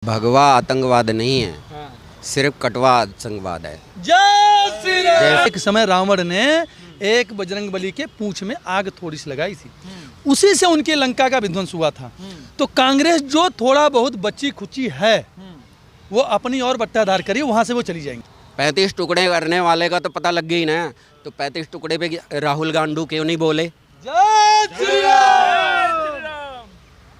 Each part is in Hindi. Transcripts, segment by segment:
भगवा आतंकवाद नहीं है, हाँ। सिर्फ कटवा आतंकवाद है। जय श्री राम। एक समय रावण ने एक बजरंगबली के पूंछ में आग थोड़ी सी लगाई थी, उसी से उनके लंका का विध्वंस हुआ था। तो कांग्रेस जो थोड़ा बहुत बच्ची खुची है वो अपनी और बट्टाधार करी, वहां से वो चली जाएंगी। 35 टुकड़े करने वाले का तो पता लग गई ना, तो 35 टुकड़े पे राहुल गांधी क्यों नहीं बोले? जय श्री राम।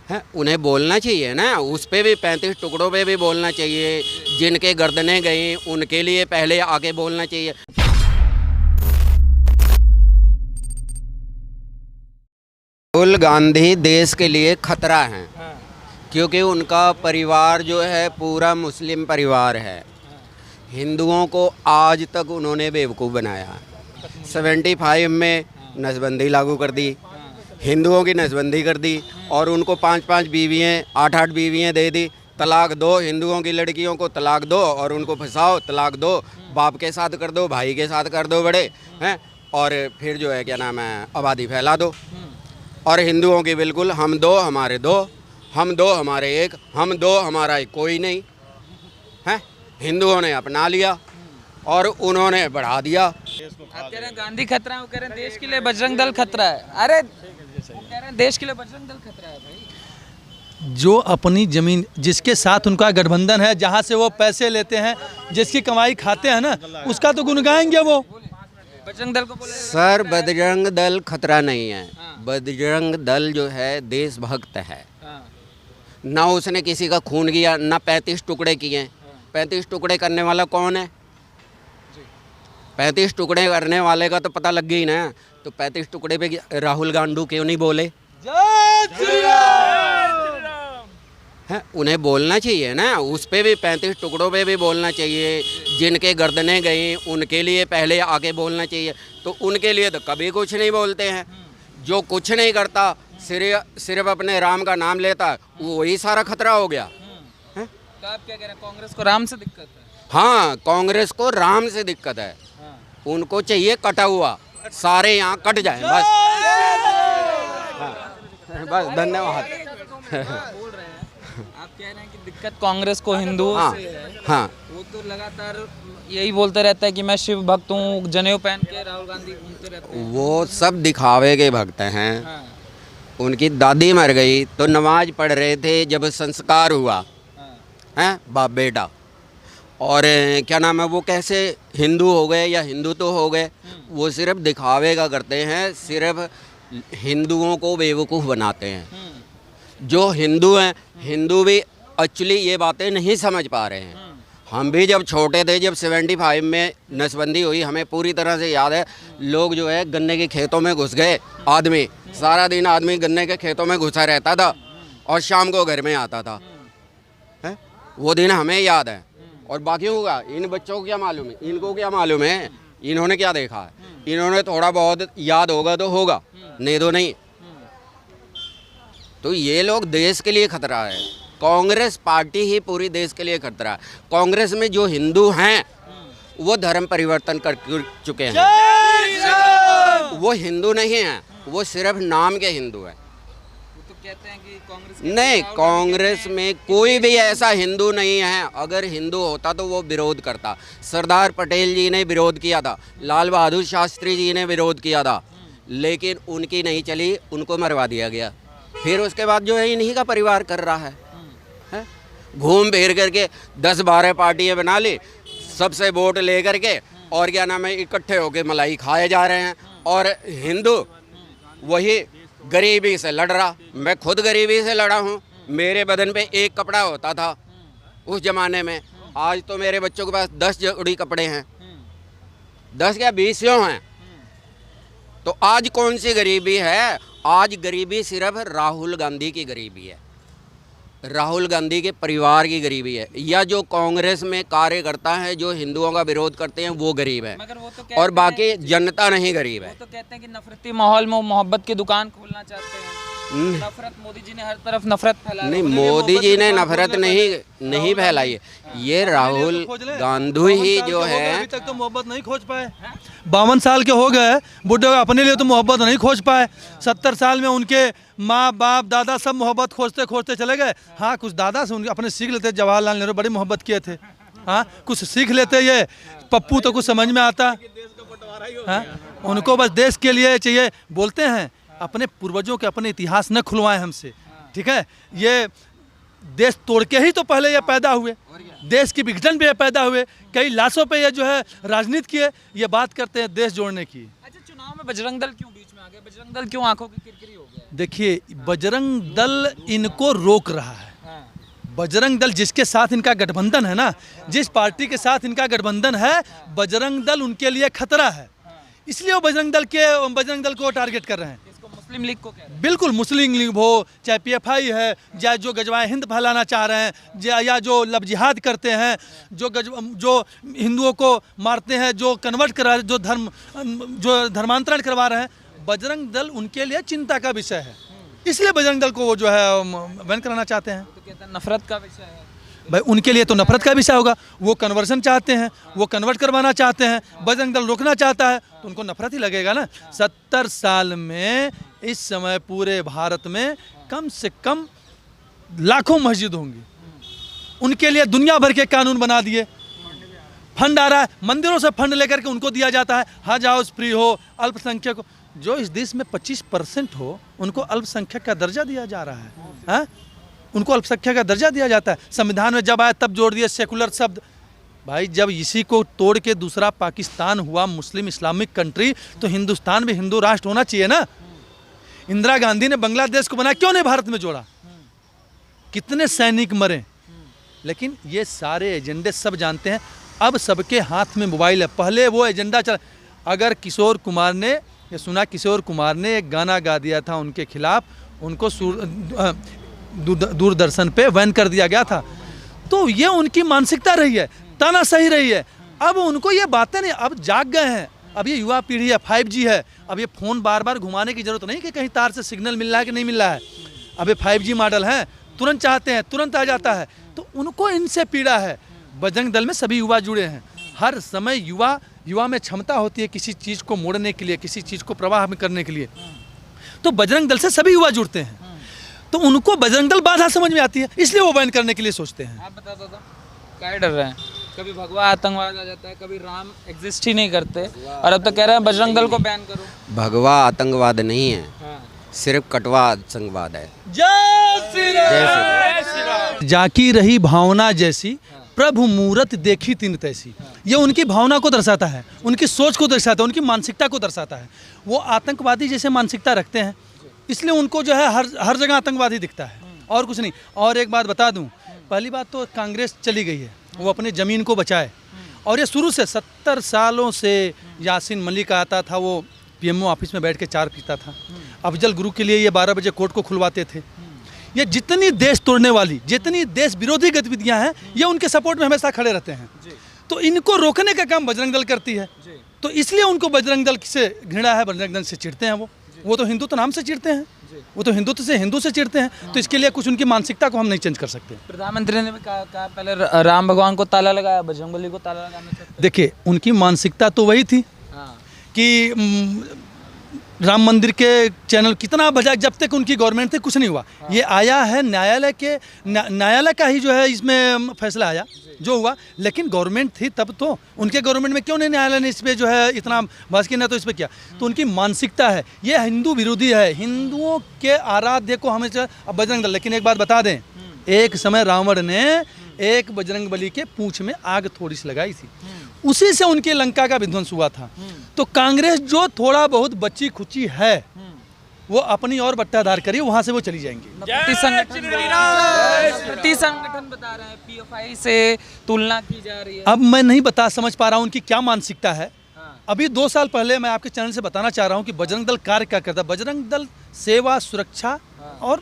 है, उन्हें बोलना चाहिए ना, उस पे भी 35 टुकड़ों पे भी बोलना चाहिए। जिनके गर्दनें गई उनके लिए पहले आके बोलना चाहिए। राहुल गांधी देश के लिए खतरा है, क्योंकि उनका परिवार जो है पूरा मुस्लिम परिवार है। हिंदुओं को आज तक उन्होंने बेवकूफ़ बनाया। 75 में नसबंदी लागू कर दी, हिंदुओं की नसबंदी कर दी, और उनको 5-5 बीवियाँ 8-8 बीवियाँ दे दी। तलाक दो, हिंदुओं की लड़कियों को तलाक दो और उनको फंसाओ, तलाक दो, बाप के साथ कर दो, भाई के साथ कर दो बड़े हैं, और फिर जो है क्या नाम है आबादी फैला दो। और हिंदुओं की बिल्कुल हम दो हमारे दो, हम दो हमारे एक, हम दो हमारा एक कोई नहीं है। हिंदुओं ने अपना लिया और उन्होंने बढ़ा दिया। आप कह रहे हैं गांधी खतरा है, वो कह रहे हैं देश के लिए बजरंग दल खतरा है। अरे वो कह रहे हैं देश के लिए बजरंग दल खतरा है भाई। जो अपनी जमीन जिसके साथ उनका गठबंधन है, जहाँ से वो पैसे लेते हैं, जिसकी कमाई खाते हैं ना, उसका तो गुण गाएंगे वो। बजरंग दल को बोले सर बजरंग दल खतरा नहीं है। बजरंग दल जो है देशभक्त है, ना उसने किसी का खून किया, ना 35 टुकड़े किए। 35 टुकड़े करने वाला कौन है? 35 टुकड़े करने वाले का तो पता लग गई ना, तो 35 टुकड़े पे राहुल गांधी क्यों नहीं बोले? जय श्री राम। है, उन्हें बोलना चाहिए ना, उस पे भी 35 टुकड़ों पे भी बोलना चाहिए। जिनके गर्दनें गई उनके लिए पहले आके बोलना चाहिए, तो उनके लिए तो कभी कुछ नहीं बोलते हैं। जो कुछ नहीं करता, सिर्फ अपने राम का नाम लेता, वही सारा खतरा हो गया। तो आप क्या कह रहे हैं, कांग्रेस को राम से दिक्कत है? हाँ, कांग्रेस को राम से दिक्कत है। उनको चाहिए कटा हुआ, सारे यहाँ कट जाएं बस। हाँ, बस धन्यवाद। बोल रहे हैं आप कह रहे हैं कि दिक्कत कांग्रेस को हिंदुओं हाँ, से है। हाँ, वो तो लगातार यही बोलते रहता है कि मैं शिव भक्त हूँ, जनेऊ पहन के राहुल गांधी घूमते रहते हैं। वो सब दिखावे के भक्त हैं। हाँ, उनकी दादी मर गई तो नमाज पढ़ रहे थे जब संस्कार हुआ हाँ, हैं बाप बेटा, और क्या नाम है वो कैसे हिंदू हो गए या हिंदू तो हो गए। वो सिर्फ दिखावे का करते हैं, सिर्फ हिंदुओं को बेवकूफ़ बनाते हैं। जो हिंदू हैं, हिंदू भी एक्चुअली ये बातें नहीं समझ पा रहे हैं। हम भी जब छोटे थे, जब 75 में नसबंदी हुई, हमें पूरी तरह से याद है। लोग जो है गन्ने के खेतों में घुस गए, आदमी सारा दिन आदमी गन्ने के खेतों में घुसा रहता था और शाम को घर में आता था। है, वो दिन हमें याद है। और बाकियों का इन बच्चों को क्या मालूम है, इनको क्या मालूम है, इन्होंने क्या देखा है। इन्होंने थोड़ा बहुत याद होगा तो होगा, नहीं तो नहीं। तो ये लोग देश के लिए खतरा है। कांग्रेस पार्टी ही पूरी देश के लिए खतरा है। कांग्रेस में जो हिंदू हैं वो धर्म परिवर्तन कर चुके हैं। वो हिंदू नहीं हैं, वो सिर्फ नाम के हिंदू हैं। वो तो कहते हैं कि कांग्रेस नहीं, कांग्रेस में कोई भी ऐसा हिंदू नहीं है। अगर हिंदू होता तो वो विरोध करता। सरदार पटेल जी ने विरोध किया था, लाल बहादुर शास्त्री जी ने विरोध किया था, लेकिन उनकी नहीं चली, उनको मरवा दिया गया। फिर उसके बाद जो है इन्हीं का परिवार कर रहा है। घूम फिर करके 10-12 पार्टियां बना ली, सबसे वोट ले करके, और क्या नाम है इकट्ठे होके मलाई खाए जा रहे हैं। और हिंदू वही गरीबी से लड़ रहा। मैं खुद गरीबी से लड़ा हूँ। मेरे बदन पे एक कपड़ा होता था उस ज़माने में, आज तो मेरे बच्चों के पास 10 जोड़ी कपड़े हैं, 10 क्या 20 हैं। तो आज कौन सी गरीबी है? आज गरीबी सिर्फ राहुल गांधी की गरीबी है, राहुल गांधी के परिवार की गरीबी है, या जो कांग्रेस में कार्यकर्ता हैं जो हिंदुओं का विरोध करते हैं वो गरीब है, मगर वो तो और कहते बाकी जनता नहीं गरीब है। वो तो कहते हैं कि नफरती माहौल में वो मोहब्बत की दुकान खोलना चाहते हैं। नफरत मोदी जी ने हर तरफ नफरत फैला नहीं, मोदी जी ने नफरत नहीं फैलाई है, ये राहुल गांधी ही जो है। अभी तक तो मोहब्बत नहीं खोज पाए। 52 साल के हो गए बुढ़े, अपने लिए तो मोहब्बत नहीं खोज पाए। 70 साल में उनके माँ बाप दादा सब मोहब्बत खोजते खोजते चले गए। हाँ, कुछ दादा से उनके अपने सीख लेते। जवाहरलाल नेहरू बड़ी मोहब्बत किए थे। हाँ, कुछ सीख लेते। ये पप्पू तो कुछ समझ में आता। हाँ, उनको बस देश के लिए चाहिए। बोलते हैं अपने पूर्वजों के अपने इतिहास न खुलवाएं हमसे, ठीक है। ये देश तोड़ के ही तो पहले ये पैदा हुए, देश की विघटन पे ये पैदा हुए, कई लाशों पे ये जो है राजनीति किए। ये बात करते हैं देश जोड़ने की। अच्छा, चुनाव में बजरंग दल क्यों बीच में आ गया? बजरंग दल क्यों आंखों की किरकिरी हो गया? देखिए, बजरंग दल इनको रोक रहा है। बजरंग दल जिसके साथ इनका गठबंधन है ना, जिस पार्टी के साथ इनका गठबंधन है, बजरंग दल उनके लिए खतरा है। इसलिए वो बजरंग दल को टारगेट कर रहे हैं। इसको मुस्लिम लीग को कह रहे हैं। बिल्कुल, मुस्लिम लीग हो, चाहे पीएफआई है, या जो गजवाए हिंद फैलाना चाह रहे हैं, या जो लब जिहाद करते हैं, जो हिंदुओं को मारते हैं, जो कन्वर्ट करा, जो धर्मांतरण करवा रहे हैं, बजरंग दल उनके लिए चिंता का विषय है। इसलिए बजरंग दल को वो जो है बैन कराना चाहते हैं। तो कहते हैं नफरत का विषय है भाई, उनके लिए तो नफरत का विषय होगा। वो कन्वर्सन चाहते हैं, वो कन्वर्ट करवाना चाहते हैं, बजरंग दल रोकना चाहता है, तो उनको नफरत ही लगेगा ना। 70 साल में इस समय पूरे भारत में कम से कम लाखों मस्जिद होंगी। उनके लिए दुनिया भर के कानून बना दिए। फंड आ रहा है, मंदिरों से फंड लेकर के उनको दिया जाता है। हज हाउस फ्री हो, अल्पसंख्यक हो, जो इस देश में 25% हो, उनको अल्पसंख्यक का दर्जा दिया जा रहा है। हाँ? उनको अल्पसंख्यक का दर्जा दिया जाता है। संविधान में जब आया तब जोड़ दिए सेकुलर शब्द। भाई, जब इसी को तोड़ के दूसरा पाकिस्तान हुआ, मुस्लिम इस्लामिक कंट्री, तो हिंदुस्तान भी हिंदू राष्ट्र होना चाहिए ना। इंदिरा गांधी ने बांग्लादेश को बनाया, क्यों नहीं भारत में जोड़ा? कितने सैनिक मरे। लेकिन ये सारे एजेंडे सब जानते हैं। अब सबके हाथ में मोबाइल है। पहले वो एजेंडा चला। अगर किशोर कुमार ने, ये सुना किशोर कुमार ने एक गाना गा दिया था उनके खिलाफ, उनको दूरदर्शन पे बैन कर दिया गया था। तो ये उनकी मानसिकता रही है, तानाशाही रही है। अब उनको ये बातें नहीं, अब जाग गए हैं। अब ये युवा पीढ़ी है, 5G है। अब ये फ़ोन बार बार घुमाने की जरूरत नहीं कि कहीं तार से सिग्नल मिल रहा है कि नहीं मिल रहा है। अब ये 5G मॉडल है, तुरंत चाहते हैं तुरंत आ जाता है। तो उनको इनसे पीड़ा है। बजरंग दल में सभी युवा जुड़े हैं। हर समय युवा में क्षमता होती है किसी चीज़ को मोड़ने के लिए, किसी चीज़ को प्रवाह में करने के लिए। तो बजरंग दल से सभी युवा जुड़ते हैं। तो उनको बजरंग दल बाधा समझ में आती है, इसलिए वो बैन करने के लिए सोचते हैं। आप बता दो क्या डर रहे हैं? कभी भगवा आतंकवाद आ जाता है, कभी राम एग्जिस्ट ही नहीं करते, और अब तो कह रहे हैं बजरंग दल को बैन करो। भगवा आतंकवाद नहीं है, हाँ। सिर्फ कटवा आतंकवाद है। जय श्री राम। जाकी रही भावना जैसी, प्रभु मूरत देखी तिन तैसी। ये उनकी भावना को दर्शाता है, उनकी सोच को दर्शाता है, उनकी मानसिकता को दर्शाता है। वो आतंकवादी जैसे मानसिकता रखते हैं, इसलिए उनको जो है हर जगह आतंकवादी दिखता है, और कुछ नहीं। और एक बात बता दूं, पहली बात तो कांग्रेस चली गई है, वो अपनी ज़मीन को बचाए। और ये शुरू से 70 सालों से यासीन मलिक आता था, वो PMO ऑफिस में बैठ के चाय पीता था। अफजल गुरु के लिए ये 12 बजे कोर्ट को खुलवाते थे। ये जितनी देश तोड़ने वाली, जितनी देश विरोधी गतिविधियां हैं, ये उनके सपोर्ट में हमेशा खड़े रहते हैं। तो इनको रोकने का काम बजरंग दल करती है। तो इसलिए उनको बजरंग दल से घृणा है, बजरंग दल से चिढ़ते हैं। वो तो हिंदू तो नाम से चिढ़ते हैं, वो तो हिंदू से चिढ़ते हैं। तो इसके लिए कुछ उनकी मानसिकता को हम नहीं चेंज कर सकते। प्रधानमंत्री ने भी कहा पहले राम भगवान को ताला लगाया, बजरंगबली को ताला लगाना चाहते। देखिए, उनकी मानसिकता तो वही थी कि राम मंदिर के चैनल कितना बजा, जब तक उनकी गवर्नमेंट थी कुछ नहीं हुआ। ये आया है न्यायालय का ही जो है इसमें फैसला आया जो हुआ। लेकिन गवर्नमेंट थी तब, तो उनके गवर्नमेंट में क्यों नहीं न्यायालय ने इस पर जो है इतना बहस किया, ना तो इस पर किया। तो उनकी मानसिकता है, ये हिंदू विरोधी है, हिंदुओं के आराध्य को हमेशा। अब बजरंग दल, लेकिन एक बात बता दें, एक समय रावण ने एक बजरंगबली के पूंछ में आग थोड़ी सी लगाई थी, उसी से उनके लंका का विध्वंस हुआ था। तो कांग्रेस जो थोड़ा बहुत बच्ची खुची है, वो अपनी और बट्टाधार करिए, वहां से वो चली जाएंगी। प्रति संगठन बता रहे हैं, PFI से तुलना की जा रही है। अब मैं नहीं समझ पा रहा हूँ उनकी क्या मानसिकता है। अभी 2 साल पहले मैं आपके चैनल से बताना चाह रहा हूँ कि बजरंग दल कार्य क्या करता है। बजरंग दल सेवा सुरक्षा और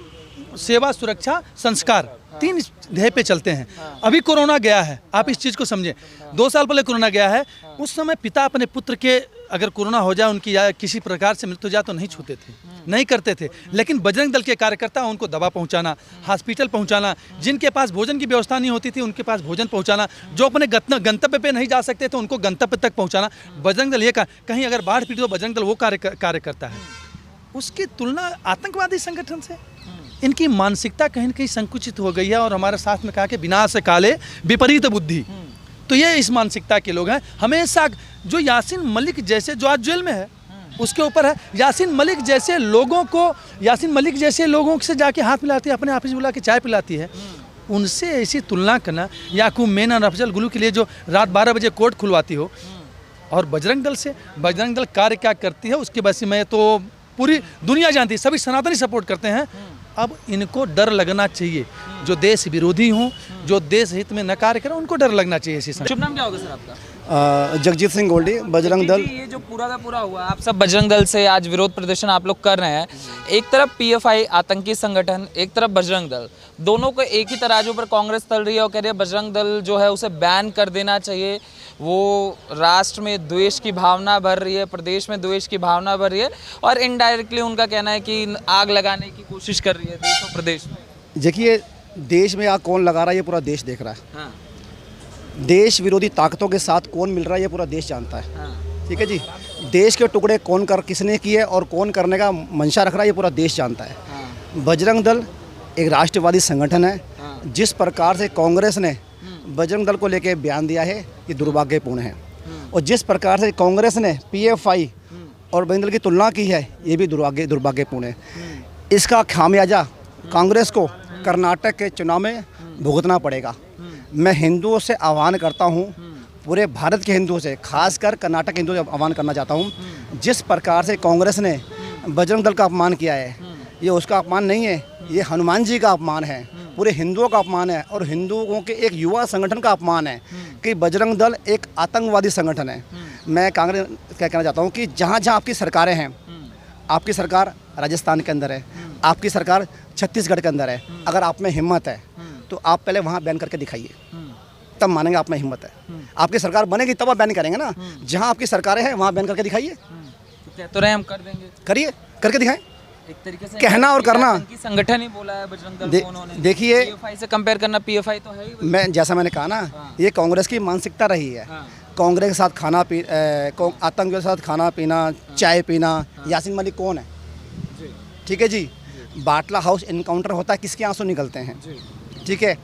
संस्कार तीन ध्येय पे चलते हैं। अभी कोरोना गया है, आप इस चीज़ को समझें। 2 साल पहले कोरोना गया है, उस समय पिता अपने पुत्र के अगर कोरोना हो जाए, उनकी या किसी प्रकार से मृत्यु हो जाए तो नहीं छूते थे, नहीं करते थे। लेकिन बजरंग दल के कार्यकर्ता उनको दवा पहुंचाना, हॉस्पिटल पहुंचाना, जिनके पास भोजन की व्यवस्था नहीं होती थी उनके पास भोजन पहुंचाना, जो अपने गंतव्य पे नहीं जा सकते थे उनको गंतव्य तक पहुंचाना। बजरंग दल ये कहीं अगर बाढ़ पीड़ित तो बजरंग दल वो कार्य करता है। उसकी तुलना आतंकवादी संगठन से, इनकी मानसिकता कहीं न कहीं संकुचित हो गई है। और हमारे साथ में कहा कि विनाश से काले विपरीत बुद्धि, तो ये इस मानसिकता के लोग हैं। हमेशा जो यासीन मलिक जैसे, जो आज जेल में है उसके ऊपर है, यासीन मलिक जैसे लोगों को, यासीन मलिक जैसे लोगों से जाके हाथ मिलाती है, अपने ऑफिस बुला के चाय पिलाती है, उनसे ऐसी तुलना करना। याकूब मेनन और अफजल गुलू के लिए जो रात 12 बजे कोर्ट खुलवाती हो, और बजरंग दल से, बजरंग दल कार्य क्या करती है उसके वजह से मैं तो पूरी दुनिया जानती है, सभी सनातनी सपोर्ट करते हैं। अब इनको डर लगना चाहिए, जो देश विरोधी हों, जो देश हित में न कार्य करें, उनको डर लगना चाहिए। इसी शुभ नाम क्या होगा सर आपका? जगजीत सिंह गोल्डी, बजरंग दल। ये जो पूरा का पूरा हुआ, आप सब बजरंग दल से आज विरोध प्रदर्शन आप लोग कर रहे हैं। एक तरफ पीएफआई आतंकी संगठन, एक तरफ बजरंग दल, दोनों को एक ही तराजू पर कांग्रेस तल रही है और कह रही है बजरंग दल जो है उसे बैन कर देना चाहिए। वो राष्ट्र में द्वेष की भावना भर रही है, प्रदेश में द्वेष की भावना भर रही है, और इनडायरेक्टली उनका कहना है कि आग लगाने की कोशिश कर रही है देश और प्रदेश में। देखिए, देश में आग कौन लगा रहा है ये पूरा देश देख रहा है। हाँ। देश विरोधी ताकतों के साथ कौन मिल रहा है ये पूरा देश जानता है। हाँ। ठीक है जी। देश के टुकड़े कौन कर किसने किए और कौन करने का मंशा रख रहा है ये पूरा देश जानता है। हाँ। बजरंग दल एक राष्ट्रवादी संगठन है। हाँ। जिस प्रकार से कांग्रेस ने बजरंग दल को लेकर बयान दिया है ये दुर्भाग्यपूर्ण है, और जिस प्रकार से कांग्रेस ने पीएफआई और बजरंग दल की तुलना की है ये भी दुर्भाग्यपूर्ण है। इसका खामियाजा कांग्रेस को कर्नाटक के चुनाव में भुगतना पड़ेगा। मैं हिंदुओं से आह्वान करता हूं, पूरे भारत के हिंदुओं से, खासकर कर्नाटक के हिंदुओं से आह्वान करना चाहता हूं। जिस प्रकार से कांग्रेस ने बजरंग दल का अपमान किया है, ये उसका अपमान नहीं है, ये हनुमान जी का अपमान है, पूरे हिंदुओं का अपमान है, और हिंदुओं के एक युवा संगठन का अपमान है कि बजरंग दल एक आतंकवादी संगठन है। मैं कांग्रेस क्या कहना चाहता हूँ कि जहाँ जहाँ आपकी सरकारें हैं, आपकी सरकार राजस्थान के अंदर है, आपकी सरकार छत्तीसगढ़ के अंदर है, अगर आप में हिम्मत है तो आप पहले वहाँ बैन करके दिखाइए, तब मानेंगे आप में हिम्मत है। आपकी सरकार बनेगी तब आप बैन करेंगे ना। जहाँ आपकी सरकारें हैं वहाँ बैन करके दिखाइए। कह तो रहे हम कर देंगे, करिए, करके दिखाएं। एक तरीके से कहना और करना। संगठन ही बोला है बजरंग दल को उन्होंने। देखिए, पीएफआई से कंपेयर करना, पीएफआई तो है ही। मैं जैसा मैंने कहा ना, ये कांग्रेस की मानसिकता रही है। कांग्रेस के साथ खाना आतंक के साथ खाना पीना, चाय पीना। यासीन मलिक कौन है? ठीक है जी। बाटला हाउस इनकाउंटर होता है, किसके आंसू निकलते हैं? ठीक है।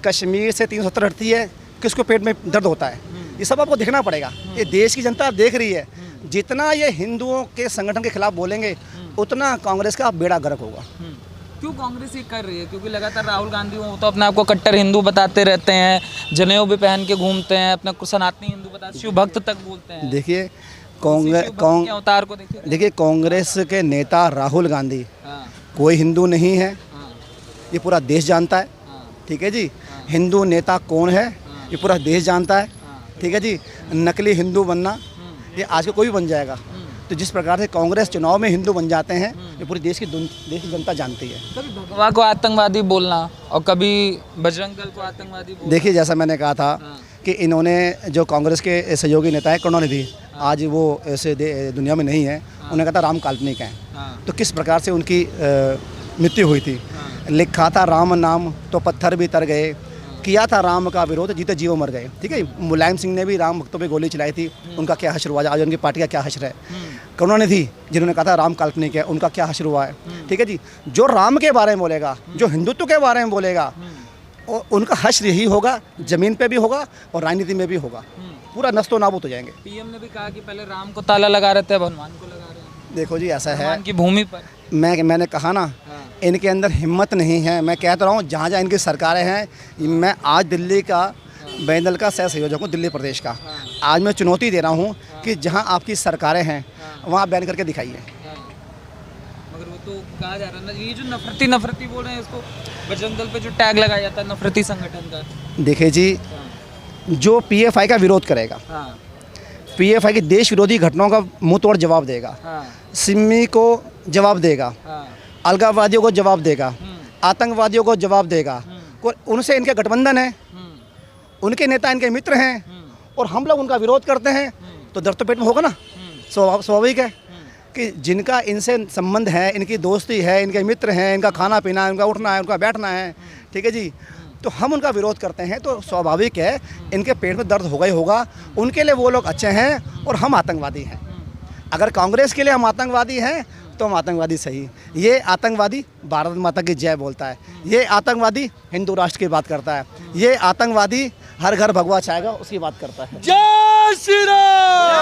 कश्मीर से 370 हटती है, किसको पेट में दर्द होता है? ये सब आपको देखना पड़ेगा। ये देश की जनता देख रही है। जितना ये हिंदुओं के संगठन के खिलाफ बोलेंगे उतना कांग्रेस का बेड़ा गर्क होगा। क्यों कांग्रेस ये कर रही है? क्योंकि लगातार राहुल गांधी वो तो अपने आप को कट्टर हिंदू बताते रहते हैं, जनेऊ भी पहन के घूमते हैं, अपने को सनातनी हिंदू बताते, शिव भक्त तक बोलते हैं। देखिए, अवतार को देखिए कांग्रेस के नेता राहुल गांधी कोई हिंदू नहीं है, ये पूरा देश जानता है। ठीक है जी। हिंदू नेता कौन है ये पूरा देश जानता है। ठीक है जी। नकली हिंदू बनना ये आज को कोई भी बन जाएगा। तो जिस प्रकार से कांग्रेस चुनाव में हिंदू बन जाते हैं ये पूरी देश की जनता जानती है। कभी भगवा को आतंकवादी बोलना और कभी बजरंग दल को आतंकवादी बोलना। देखिए, जैसा मैंने कहा था कि इन्होंने जो कांग्रेस के सहयोगी नेता है करुणानिधि, आज वो ऐसे दुनिया में नहीं है। उन्होंने कहा था राम काल्पनिक हैं। तो किस प्रकार से उनकी मृत्यु हुई थी। लिखा था राम नाम तो पत्थर भी तर गए, किया था राम का विरोध जीते जीवो मर गए। ठीक है। मुलायम सिंह ने भी राम भक्तों पे गोली चलाई थी, उनका क्या हश्र हुआ? आज उनकी पार्टी का क्या हश्र है? करुणानिधि जिन्होंने कहा था राम काल्पनिक है, उनका क्या हश्र हुआ है? ठीक है जी। जो राम के बारे में बोलेगा, जो हिंदुत्व के बारे में बोलेगा, और उनका हश्र यही होगा, जमीन पे भी होगा और राजनीति में भी होगा। पूरा नस्तो नाबूद हो जाएंगे। पीएम ने भी कहा कि पहले राम को ताला लगा रहे थे, अब हनुमान को लगा रहे हैं। देखो जी, ऐसा है की भूमि पर मैंने कहा ना, इनके अंदर हिम्मत नहीं है। मैं कहता रहा हूँ जहाँ जहाँ इनकी सरकारें हैं, मैं आज दिल्ली का बजरंग दल का सह संयोजक हूँ, दिल्ली प्रदेश का। आज मैं चुनौती दे रहा हूँ कि जहाँ आपकी सरकारें हैं वहाँ बैन करके दिखाइए। मगर वो तो कहा जा रहा है ना, ये जो नफरती बोल रहे हैं, इसको बजरंग दल पे जो टैग लगाया जाता है नफरती संगठन का। देखिए जी, जो पीएफआई का विरोध करेगा, पीएफआई की देश विरोधी घटनाओं का मुंह तोड़ जवाब देगा, सिमी को जवाब देगा, अलगाववादियों को जवाब देगा, आतंकवादियों को जवाब देगा, उनसे इनके गठबंधन है, उनके नेता इनके मित्र हैं, और हम लोग उनका विरोध करते हैं, तो दर्द तो पेट में होगा ना। स्वाभाविक है कि जिनका इनसे संबंध है, इनकी दोस्ती है, इनके मित्र हैं, इनका खाना पीना है, इनका उठना है, उनका बैठना है, ठीक है जी, तो हम उनका विरोध करते हैं, तो स्वाभाविक है इनके पेट में दर्द होगा ही होगा। उनके लिए वो लोग अच्छे हैं और हम आतंकवादी हैं। अगर कांग्रेस के लिए हम आतंकवादी हैं तो हम आतंकवादी सही। ये आतंकवादी भारत माता की जय बोलता है, ये आतंकवादी हिंदू राष्ट्र की बात करता है, ये आतंकवादी हर घर भगवा चाहेगा उसकी बात करता है। जय श्री राम।